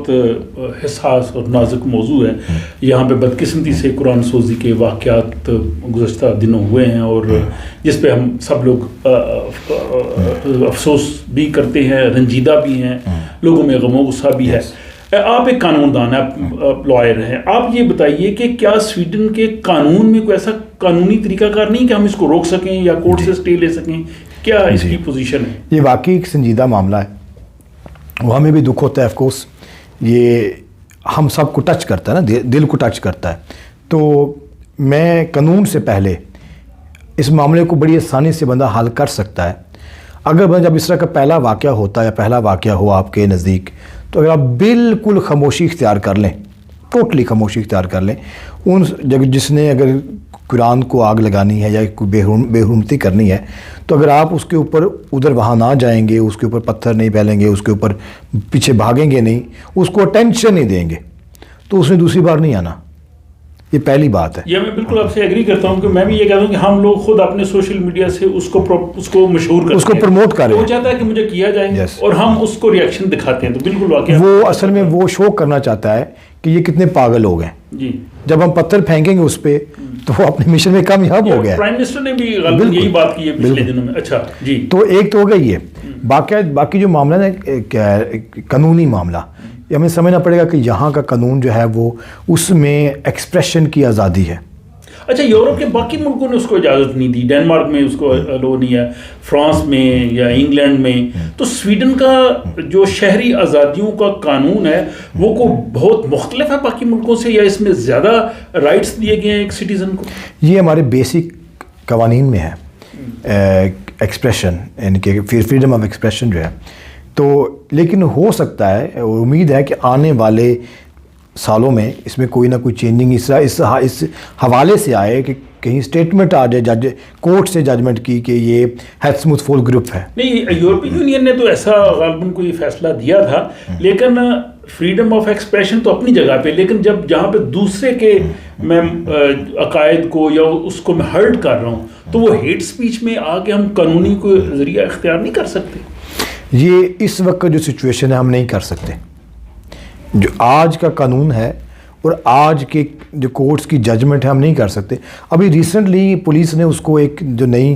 بہت حساس اور نازک موضوع ہے. یہاں پہ بدقسمتی سے قرآن سوزی کے واقعات گزشتہ دنوں ہوئے ہیں اور جس پہ ہم سب لوگ افسوس بھی کرتے ہیں, رنجیدہ بھی ہیں, لوگوں میں غم و غصہ بھی ہے. آپ ایک قانون دان ہیں, آپ لائر ہیں, آپ یہ بتائیے کہ کیا سویڈن کے قانون میں کوئی ایسا قانونی طریقہ کار نہیں کہ ہم اس کو روک سکیں یا کورٹ سے اسٹے لے سکیں؟ کیا اس کی پوزیشن ہے؟ یہ واقعی ایک سنجیدہ معاملہ ہے, وہ ہمیں بھی دکھ ہوتا ہے. آف کورس یہ ہم سب کو ٹچ کرتا ہے نا, دل کو ٹچ کرتا ہے. تو میں قانون سے پہلے اس معاملے کو بڑی آسانی سے بندہ حل کر سکتا ہے اگر بندہ جب اس طرح کا پہلا واقعہ ہوتا ہے یا پہلا واقعہ ہو آپ کے نزدیک, تو اگر آپ بالکل خاموشی اختیار کر لیں, ٹوٹلی خاموشی اختیار کر لیں. ان جس نے اگر قرآن کو آگ لگانی ہے یا کوئی بے حرمتی کرنی ہے, تو اگر آپ اس کے اوپر ادھر وہاں نہ جائیں گے, اس کے اوپر پتھر نہیں پھیلیں گے, اس کے اوپر پیچھے بھاگیں گے نہیں, اس کو اٹینشن نہیں دیں گے, تو اس نے دوسری بار نہیں آنا. یہ پہلی بات ہے. یہ میں بالکل آپ سے ایگری کرتا ہوں کہ میں بھی یہ کہتا ہوں کہ ہم لوگ خود اپنے سوشل میڈیا سے اس کو مشہور کرتے ہیں, اس کو پروموٹ کر رہے ہیں. وہ چاہتا ہے کہ مجھے کیا جائے اور ہم اس کو ریئیکشن دکھاتے ہیں. تو بالکل واقعہ وہ اصل میں وہ شو کرنا چاہتا ہے کہ یہ کتنے پاگل لوگ ہیں. جی, جب ہم پتھر پھینکیں گے اس پہ تو وہ اپنے مشن میں کامیاب ہو گیا. پرائم منسٹر نے بھی غالباً یہی بات کی ہے پچھلے دنوں میں. اچھا جی, تو ایک تو ہو گئی یہ باقی جو معاملہ ہے قانونی معاملہ, یہ ہمیں سمجھنا پڑے گا کہ یہاں کا قانون جو ہے وہ اس میں ایکسپریشن کی آزادی ہے. اچھا, یورپ کے باقی ملکوں نے اس کو اجازت نہیں دی, ڈینمارک میں اس کو الو نہیں ہے, فرانس میں یا انگلینڈ میں. تو سویڈن کا جو شہری آزادیوں کا قانون ہے وہ کو بہت مختلف ہے باقی ملکوں سے, یا اس میں زیادہ رائٹس دیے گئے ہیں ایک سٹیزن کو؟ یہ ہمارے بیسک قوانین میں ہے ایکسپریشن, یعنی کہ فریڈم آف ایکسپریشن جو ہے. تو لیکن ہو سکتا ہے, امید ہے کہ آنے والے سالوں میں اس میں کوئی نہ کوئی چینجنگ اس حوالے سے آئے کہ کہیں اسٹیٹمنٹ آ جائے کورٹ سے ججمنٹ کی کہ یہ ہیٹسموتھ فول گروپ ہے. نہیں, یورپی یونین نے تو ایسا غالباً کوئی فیصلہ دیا تھا, لیکن فریڈم آف ایکسپریشن تو اپنی جگہ پہ, لیکن جہاں پہ دوسرے کے میں عقائد کو یا اس کو میں ہرٹ کر رہا ہوں, تو وہ ہیٹ سپیچ میں آ کے ہم قانونی کوئی ذریعہ اختیار نہیں کر سکتے. یہ اس وقت جو سچویشن ہے ہم نہیں کر سکتے. جو آج کا قانون ہے اور آج کے جو کورٹس کی ججمنٹ ہے ہم نہیں کر سکتے. ابھی ریسنٹلی پولیس نے اس کو ایک جو نئی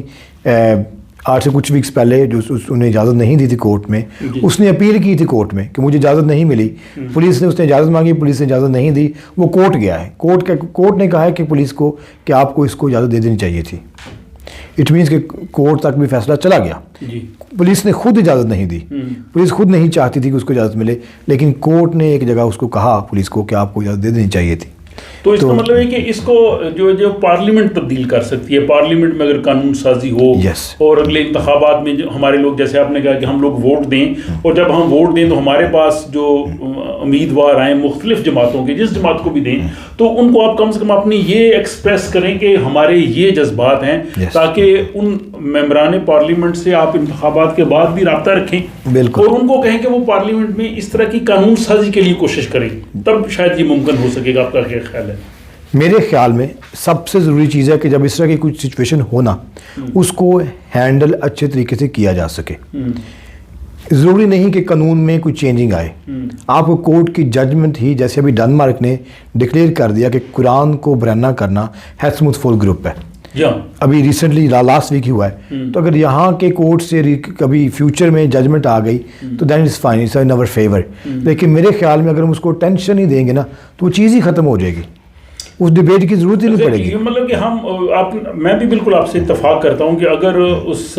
آج سے کچھ ویکس پہلے جو انہیں اجازت نہیں دی تھی کورٹ میں, اس نے اپیل کی تھی کورٹ میں کہ مجھے اجازت نہیں ملی. پولیس نے اس نے اجازت مانگی, پولیس نے اجازت نہیں دی, وہ کورٹ گیا ہے. کورٹ نے کہا ہے کہ پولیس کو کہ آپ کو اس کو اجازت دے دینی چاہیے تھی. اٹ مینس کہ کورٹ تک بھی فیصلہ چلا گیا. پولیس نے خود اجازت نہیں دی, پولیس خود نہیں چاہتی تھی کہ اس کو اجازت ملے, لیکن کورٹ نے ایک جگہ اس کو کہا پولیس کو کہ آپ کو اجازت دے دینی چاہیے تھی. تو اس کا مطلب ہے کہ اس کو جو پارلیمنٹ تبدیل کر سکتی ہے, پارلیمنٹ میں اگر قانون سازی ہو اور اگلے انتخابات میں ہمارے لوگ, جیسے آپ نے کہا کہ ہم لوگ ووٹ دیں, اور جب ہم ووٹ دیں تو ہمارے پاس جو امیدوار آئیں مختلف جماعتوں کے, جس جماعت کو بھی دیں, تو ان کو آپ کم سے کم اپنی یہ ایکسپریس کریں کہ ہمارے یہ جذبات ہیں, تاکہ ان ممبران پارلیمنٹ سے آپ انتخابات کے بعد بھی رابطہ رکھیں اور ان کو کہیں کہ وہ پارلیمنٹ میں اس طرح کی قانون سازی کے لیے کوشش کریں, تب شاید یہ ممکن ہو سکے گا. آپ کا کیا خیال ہے؟ میرے خیال میں سب سے ضروری چیز ہے کہ جب اس طرح کی کچھ سچویشن ہونا, اس کو ہینڈل اچھے طریقے سے کیا جا سکے. ضروری نہیں کہ قانون میں کوئی چینجنگ آئے. آپ کو کورٹ کی ججمنٹ ہی, جیسے ابھی ڈنمارک نے ڈکلیئر کر دیا کہ قرآن کو برہنہ کرنا ہیٹسموتھ فول گروپ ہے, ابھی ریسنٹلی لاسٹ ویک ہی ہوا ہے. تو اگر یہاں کے کورٹ سے کبھی فیوچر میں ججمنٹ آ گئی تو then is fine, it's in our favour. لیکن میرے خیال میں اگر ہم اس کو ٹینشن ہی دیں گے نا, تو وہ چیز ہی ختم ہو جائے گی, اس ڈیبیٹ کی ضرورت ہی نہیں پڑے گی. مطلب کہ میں بھی بالکل آپ سے اتفاق کرتا ہوں کہ اگر اس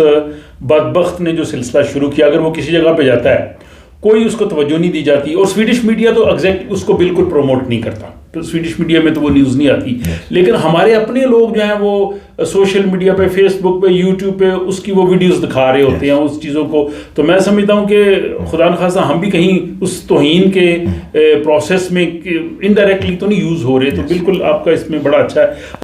بدبخت نے جو سلسلہ شروع کیا, اگر وہ کسی جگہ پہ جاتا ہے, کوئی اس کو توجہ نہیں دی جاتی, اور سویڈش میڈیا تو ایگزیکٹ اس کو بالکل پروموٹ نہیں کرتا, تو سویڈش میڈیا میں تو وہ نیوز نہیں آتی. لیکن ہمارے اپنے لوگ جو ہیں وہ سوشل میڈیا پہ, فیس بک پہ, یوٹیوب پہ اس کی وہ ویڈیوز دکھا رہے ہوتے ہیں اس چیزوں کو. تو میں سمجھتا ہوں کہ خدا نخواستہ ہم بھی کہیں اس توہین کے پروسیس میں انڈائریکٹلی تو نہیں یوز ہو رہے. تو بالکل آپ کا اس میں بڑا اچھا ہے.